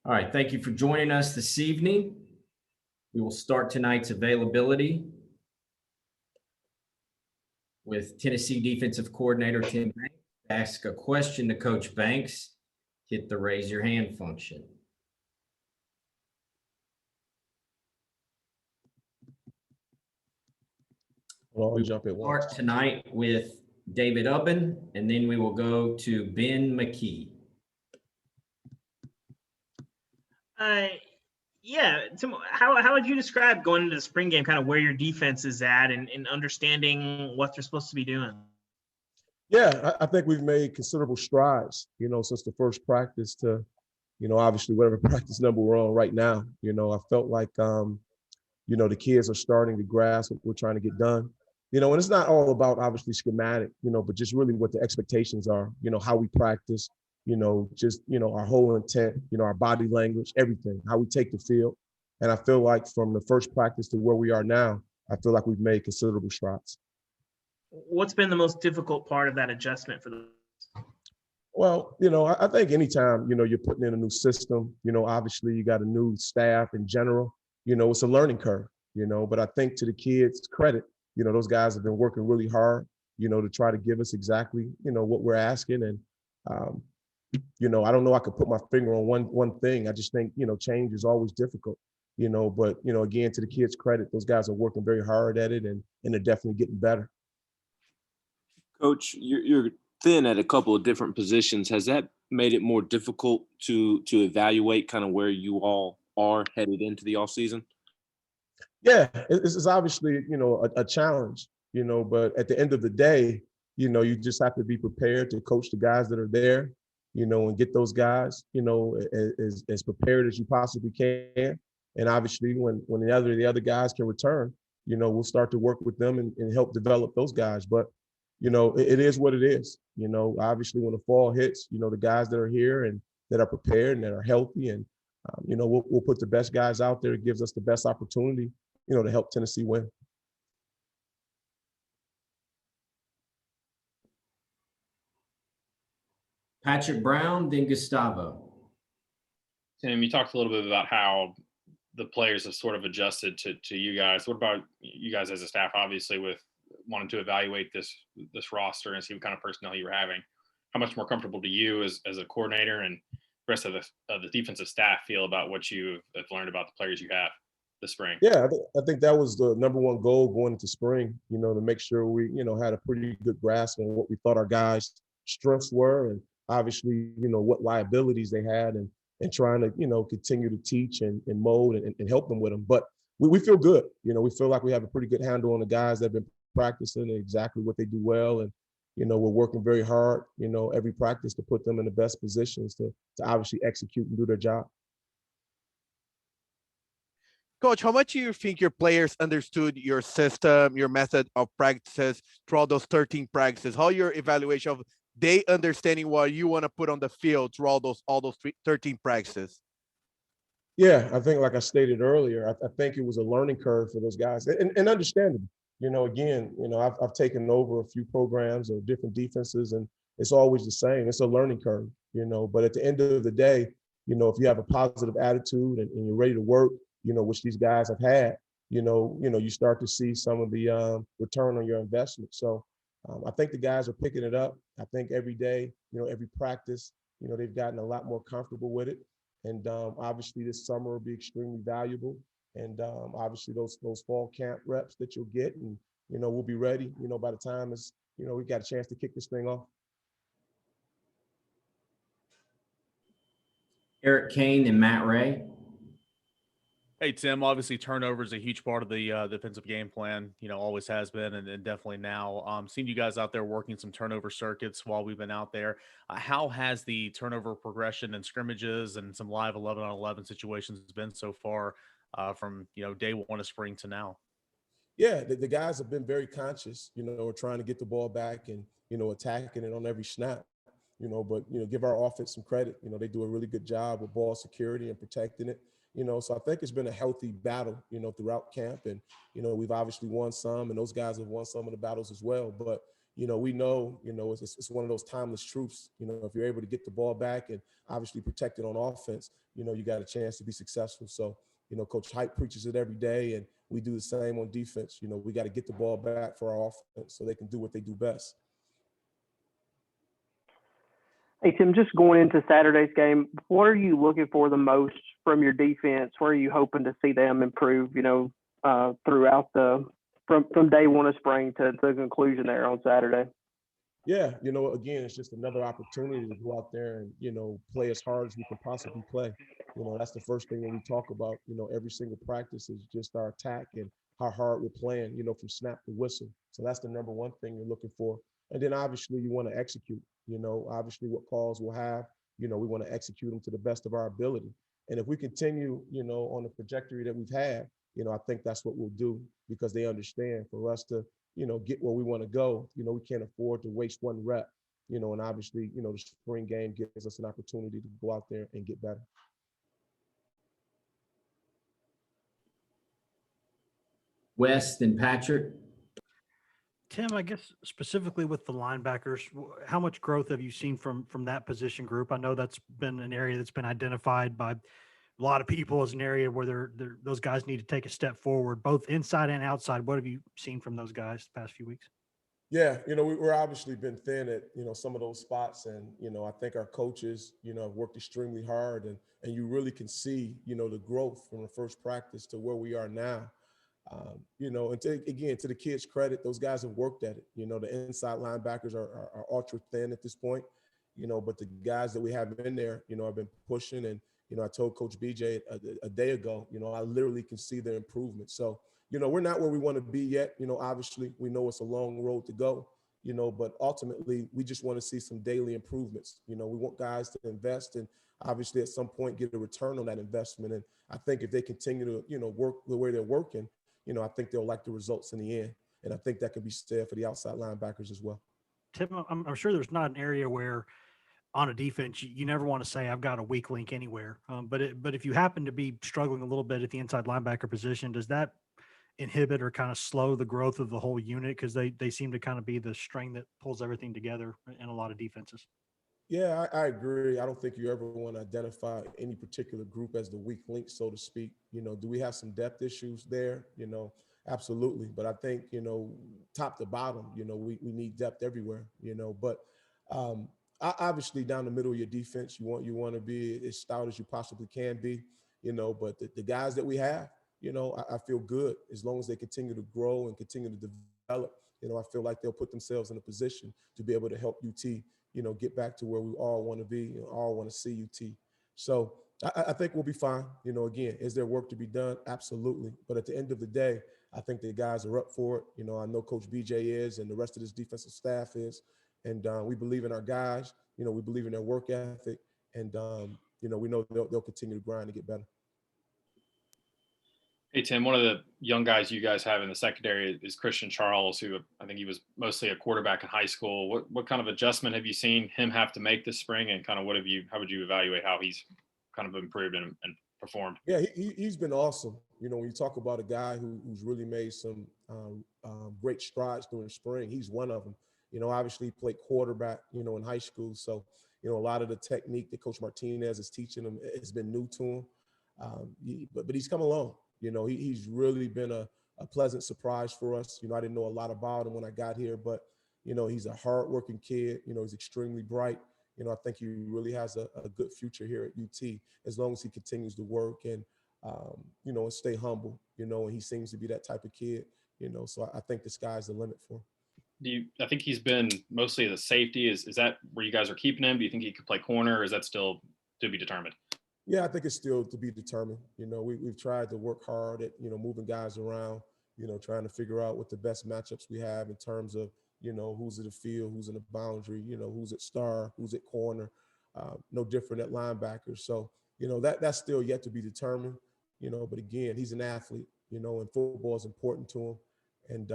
All right, thank you for joining us this evening. We will start tonight's availability with Tennessee defensive coordinator Tim Banks. Ask a question to Coach Banks. Hit the raise your hand function. We'll jump at once. Start tonight with David Ubben, and then we will go to Ben McKee. Tim, how would you describe going into the spring game, kind of where your defense is at and understanding what they're supposed to be doing? Yeah, I think we've made considerable strides, since the first practice to, obviously whatever practice number we're on right now. I felt like, the kids are starting to grasp what we're trying to get done. And it's not all about obviously schematic, but just really what the expectations are, how we practice, our whole intent, our body language, everything, how we take the field. And I feel like from the first practice to where we are now, I feel like we've made considerable strides. What's been the most difficult part of that adjustment for the? Well, I think anytime, you're putting in a new system, obviously you got a new staff in general, it's a learning curve, but I think to the kids' credit, those guys have been working really hard, to try to give us exactly, what we're asking. And, I don't know, I could put my finger on one thing. I just think, change is always difficult, but, again, to the kids' credit, those guys are working very hard at it and they're definitely getting better. Coach, you're thin at a couple of different positions. Has that made it more difficult to evaluate kind of where you all are headed into the offseason? Yeah, it's obviously, a challenge, but at the end of the day, you just have to be prepared to coach the guys that are there, and get those guys, as prepared as you possibly can. And obviously when the other guys can return, we'll start to work with them and help develop those guys. But, it is what it is. Obviously when the fall hits, the guys that are here and that are prepared and that are healthy and, we'll put the best guys out there. It gives us the best opportunity, to help Tennessee win. Patrick Brown, then Gustavo. Tim, you talked a little bit about how the players have sort of adjusted to you guys. What about you guys as a staff, obviously, with wanting to evaluate this roster and see what kind of personnel you were having? How much more comfortable do you as a coordinator and the rest of the defensive staff feel about what you have learned about the players you have this spring? Yeah, I think that was the number one goal going into spring, to make sure we, had a pretty good grasp on what we thought our guys' strengths were and obviously, what liabilities they had and trying to, continue to teach and mold and help them with them. But we feel good. We feel like we have a pretty good handle on the guys that have been practicing and exactly what they do well. And, we're working very hard, every practice to put them in the best positions to obviously execute and do their job. Coach, how much do you think your players understood your system, your method of practices throughout those 13 practices? How your evaluation of they understanding what you want to put on the field throughout all those 13 practices? Yeah, I think like I stated earlier, I think it was a learning curve for those guys and understandable. Again, I've taken over a few programs or different defenses and it's always the same. It's a learning curve, but at the end of the day, if you have a positive attitude and you're ready to work, which these guys have had, you start to see some of the return on your investment. So I think the guys are picking it up. I think every day, every practice, they've gotten a lot more comfortable with it. And obviously this summer will be extremely valuable. And obviously those fall camp reps that you'll get and, we'll be ready, by the time it's, we've got a chance to kick this thing off. Eric Kane and Matt Ray. Hey, Tim, obviously turnover is a huge part of the defensive game plan, always has been and definitely now. Seen you guys out there working some turnover circuits while we've been out there. How has the turnover progression and scrimmages and some live 11-on-11 situations been so far from, day one of spring to now? Yeah, the guys have been very conscious, we're trying to get the ball back and, attacking it on every snap, but, give our offense some credit. They do a really good job with ball security and protecting it. So I think it's been a healthy battle, throughout camp. And, we've obviously won some and those guys have won some of the battles as well. But, we know, it's one of those timeless truths. If you're able to get the ball back and obviously protect it on offense, you got a chance to be successful. So, Coach Hype preaches it every day, and we do the same on defense. We got to get the ball back for our offense so they can do what they do best. Hey, Tim, just going into Saturday's game, what are you looking for the most from your defense? Where are you hoping to see them improve, throughout from day one of spring to the conclusion there on Saturday? Yeah, again, it's just another opportunity to go out there and, play as hard as we can possibly play. That's the first thing when we talk about, every single practice is just our attack and how hard we're playing, from snap to whistle. So that's the number one thing you're looking for. And then obviously you want to execute, obviously what calls we'll have, we want to execute them to the best of our ability. And if we continue, on the trajectory that we've had, I think that's what we'll do, because they understand for us to, get where we want to go, we can't afford to waste one rep, and obviously, the spring game gives us an opportunity to go out there and get better. West and Patrick. Tim, I guess specifically with the linebackers, how much growth have you seen from that position group? I know that's been an area that's been identified by a lot of people as an area where those guys need to take a step forward, both inside and outside. What have you seen from those guys the past few weeks? Yeah, we're obviously been thin at, some of those spots. And, I think our coaches, have worked extremely hard, and you really can see, the growth from the first practice to where we are now. And to the kids' credit, those guys have worked at it. The inside linebackers are ultra thin at this point, but the guys that we have in there, have been pushing. And, I told Coach BJ a day ago, I literally can see their improvement. So, we're not where we want to be yet. Obviously we know it's a long road to go, but ultimately we just want to see some daily improvements. We want guys to invest and obviously at some point get a return on that investment. And I think if they continue to, work the way they're working, I think they'll like the results in the end. And I think that could be said for the outside linebackers as well. Tim, I'm sure there's not an area where on a defense you never want to say I've got a weak link anywhere. But if you happen to be struggling a little bit at the inside linebacker position, does that inhibit or kind of slow the growth of the whole unit? Because they seem to kind of be the string that pulls everything together in a lot of defenses. Yeah, I agree. I don't think you ever want to identify any particular group as the weak link, so to speak. Do we have some depth issues there? Absolutely. But I think, top to bottom, we need depth everywhere, but obviously down the middle of your defense, you want to be as stout as you possibly can be, but the guys that we have, I feel good as long as they continue to grow and continue to develop. I feel like they'll put themselves in a position to be able to help UT, get back to where we all want to be and all want to see UT. So I think we'll be fine. Again, is there work to be done? Absolutely. But at the end of the day, I think the guys are up for it. I know Coach BJ is, and the rest of this defensive staff is. And we believe in our guys. We believe in their work ethic. And, we know they'll continue to grind and get better. Hey, Tim, one of the young guys you guys have in the secondary is Christian Charles, who I think he was mostly a quarterback in high school. What kind of adjustment have you seen him have to make this spring, and kind of how would you evaluate how he's kind of improved and performed? Yeah, he's been awesome. When you talk about a guy who's really made some great strides during spring, he's one of them. Obviously he played quarterback, in high school. So, a lot of the technique that Coach Martinez is teaching him has been new to him. But he's come along. He's really been a pleasant surprise for us. I didn't know a lot about him when I got here, but, he's a hardworking kid. He's extremely bright. I think he really has a good future here at UT as long as he continues to work and, and stay humble, and he seems to be that type of kid, so I think the sky's the limit for him. I think he's been mostly the safety. Is that where you guys are keeping him? Do you think he could play corner, or is that still to be determined? Yeah, I think it's still to be determined. We've tried to work hard at, moving guys around, trying to figure out what the best matchups we have in terms of, who's in the field, who's in the boundary, who's at star, who's at corner, no different at linebackers. So, that's still yet to be determined, but again, he's an athlete, and football is important to him. And,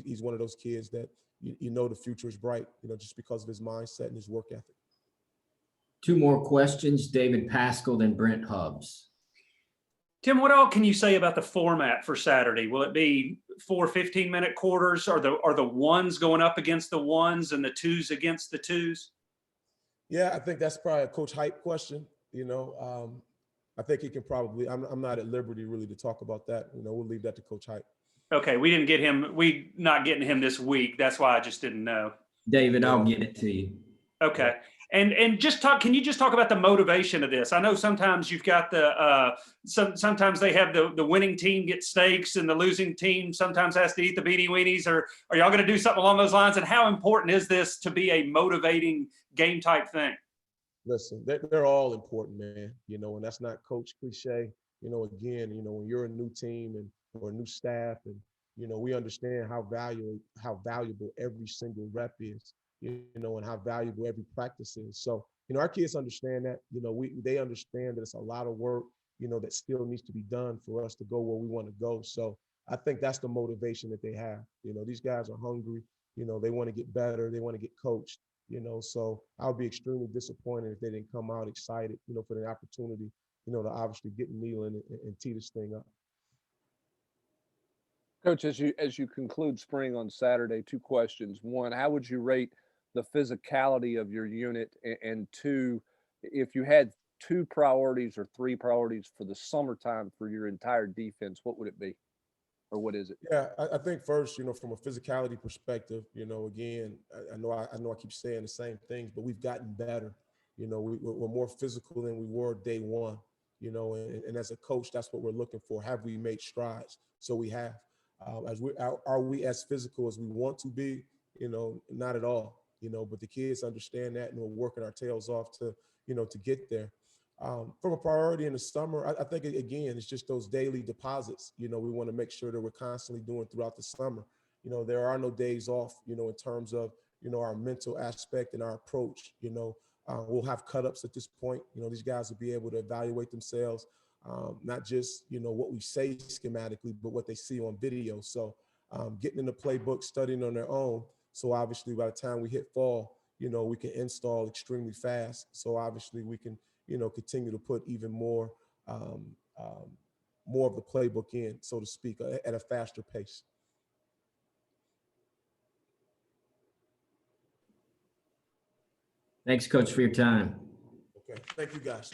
he's one of those kids that, the future is bright, just because of his mindset and his work ethic. Two more questions, David Pascal, then Brent Hubbs. Tim, what all can you say about the format for Saturday? Will it be 4 15-minute quarters? Are the ones going up against the ones and the twos against the twos? Yeah, I think that's probably a Coach Hype question. I think he can probably. I'm not at liberty really to talk about that. We'll leave that to Coach Hype. Okay, we didn't get him. We not getting him this week. That's why I just didn't know. David, I'll get it to you. Okay. And just talk, can you just talk about the motivation of this? I know sometimes you've got sometimes they have the winning team get steaks and the losing team sometimes has to eat the beanie weenies, or are y'all going to do something along those lines? And how important is this to be a motivating game type thing? Listen, they're all important, man, and that's not coach cliche. Again, when you're a new team or a new staff and, we understand how valuable every single rep is, and how valuable every practice is. So, our kids understand that, they understand that it's a lot of work, that still needs to be done for us to go where we want to go. So I think that's the motivation that they have. These guys are hungry, they want to get better. They want to get coached, so I'll be extremely disappointed if they didn't come out excited, for the opportunity, to obviously get Neyland and tee this thing up. Coach, as you conclude spring on Saturday, 2 questions. 1, how would you rate the physicality of your unit? And 2, if you had 2 priorities or 3 priorities for the summertime for your entire defense, what would it be? Or what is it? Yeah, I think first, from a physicality perspective, again, I know I keep saying the same things, but we've gotten better. We're more physical than we were day one, and as a coach, that's what we're looking for. Have we made strides? So we have. Are we as physical as we want to be? Not at all. But the kids understand that, and we're working our tails off to get there. From a priority in the summer, I think, again, it's just those daily deposits, we want to make sure that we're constantly doing throughout the summer. There are no days off, in terms of, our mental aspect and our approach. We'll have cut-ups at this point. These guys will be able to evaluate themselves, not just, what we say schematically, but what they see on video. So getting in the playbook, studying on their own. So obviously by the time we hit fall, we can install extremely fast. So obviously we can, continue to put even more of the playbook in, so to speak, at a faster pace. Thanks, Coach, for your time. Okay, thank you, guys.